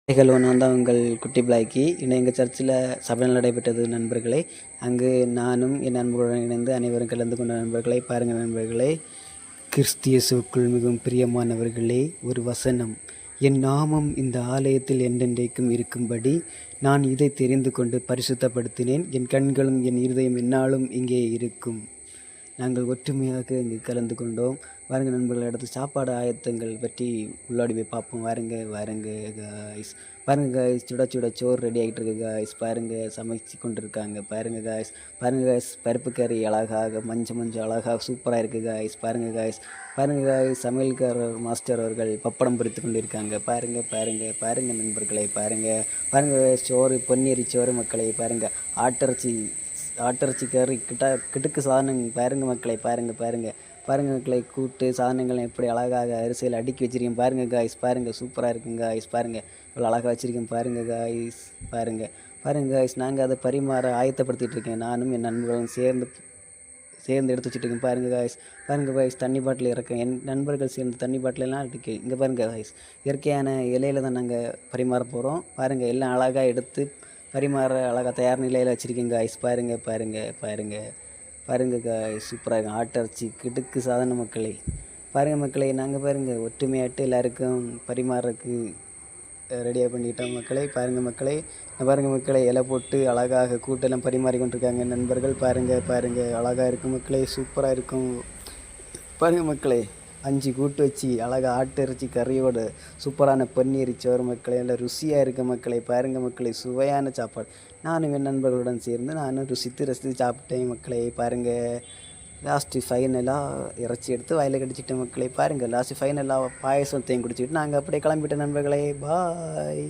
Hello, நான் தான் உங்கள் குட்டி பிளாக்கி. எங்கள் சர்ச்சில் சபை நடைபெற்றது நண்பர்களே. அங்கு நானும் என் நண்பர்களுடன் இணைந்து அனைவரும் கலந்து கொண்ட நண்பர்களை பாருங்கள் நண்பர்களே. கிறிஸ்து இயேசுவுக்குள் மிகவும் பிரியமானவர்களே, ஒரு வசனம்: என் நாமம் இந்த ஆலயத்தில் என்றென்றைக்கும் இருக்கும்படி நான் இதை தெரிந்து கொண்டு பரிசுத்தப்படுத்தினேன். என் கண்களும் என் இருதயம் எந்நாளும் இங்கே இருக்கும். நாங்கள் ஒற்றுமையாக இங்கு கலந்து கொண்டோம். வாருங்க நண்பர்கள், அடுத்து சாப்பாடு ஆயத்தங்கள் பற்றி உள்ளாடி போய் பார்ப்போம். வாருங்க காய்ஸ். பாருங்க காய்ஸ், சுட சுட சோறு ரெடி ஆகிட்டு இருக்கு காய்ஸ். பாருங்க, சமைச்சு கொண்டு இருக்காங்க. பாருங்க காய்ஸ், பாருங்க காய்ஸ், பருப்பு கறி அழகாக மஞ்சள் அழகாக சூப்பராக இருக்குது காய்ஸ். பாருங்க காய்ஸ், பாருங்க காய்ஸ், சமையல்காரர் மாஸ்டர் அவர்கள் பப்படம் பொரித்து கொண்டு இருக்காங்க. பாருங்க பாருங்க பாருங்க நண்பர்களை, பாருங்க பாருங்க காய்ஸ், சோறு பொன்னேரி சோறு மக்களை. பாருங்க ஆட்டிறைச்சி கறி கிட்டுக்கு சாதனங்கள். பாருங்க மக்களை, பாருங்க மக்களை, கூட்டு சாதனங்கள் எப்படி அழகாக அரிசியில் அடுக்கி வச்சிருக்கேன். பாருங்க காய்ஸ், பாருங்க சூப்பராக இருக்குங்க காய்ஸ். பாருங்க இவ்வளோ அழகாக வச்சுருக்கேன். பாருங்க காய்ஸ், பாருங்க காய்ஸ், நாங்கள் அதை பரிமாற ஆயத்தப்படுத்திகிட்டு இருக்கேன். நானும் என் நண்பர்களும் சேர்ந்து எடுத்து வச்சுட்டு பாருங்க காய்ஸ், தண்ணி பாட்டில் இறக்கேன். என் நண்பர்கள் சேர்ந்து தண்ணி பாட்டிலெல்லாம் இருக்கு. இங்கே பாருங்க காய்ஸ், இயற்கையான இலையில தான் நாங்கள் பரிமாற போகிறோம். பாருங்கள், எல்லாம் அழகாக எடுத்து பரிமாற அழகாக தயார் நிலையில் வச்சுருக்கேன் காய்ஸ். பாருங்க காய்ஸ், சூப்பராக இருக்கும். ஆட்டிறைச்சி கிடுக்கு சாதன மக்களை. பாருங்கள் மக்களை, நாங்கள் பாருங்கள் ஒற்றுமையாட்டு எல்லாருக்கும் பரிமாறக்கு ரெடியாக பண்ணிக்கிட்டோம் மக்களை. பாருங்கள் மக்களை, இலை போட்டு அழகாக கூட்டெல்லாம் பரிமாறி கொண்டிருக்காங்க நண்பர்கள். பாருங்கள் அழகாக இருக்கும் மக்களை, சூப்பராக இருக்கும். பாருங்கள் மக்களை, 5 கூட்டு வச்சு அழகாக ஆட்டிறைச்சி கறியோடு சூப்பரான பன்னீர் சோறு மக்களை. நல்லா ருசியாக இருக்க மக்களை. பாருங்கள் மக்களை, சுவையான சாப்பாடு. நானும் என் நண்பர்களுடன் சேர்ந்து நானும் ரசித்து சாப்பிட்டேன் மக்களை. பாருங்கள், லாஸ்ட்டு ஃபைனலாக இறைச்சி எடுத்து வாயில் கடிச்சிட்டேன் மக்களை. பாருங்கள், லாஸ்ட்டு ஃபைனலாக பாயசம் தேன் குடிச்சிட்டு நாங்கள் அப்படியே கிளம்பிட்டோம் நண்பர்களே. பாய்.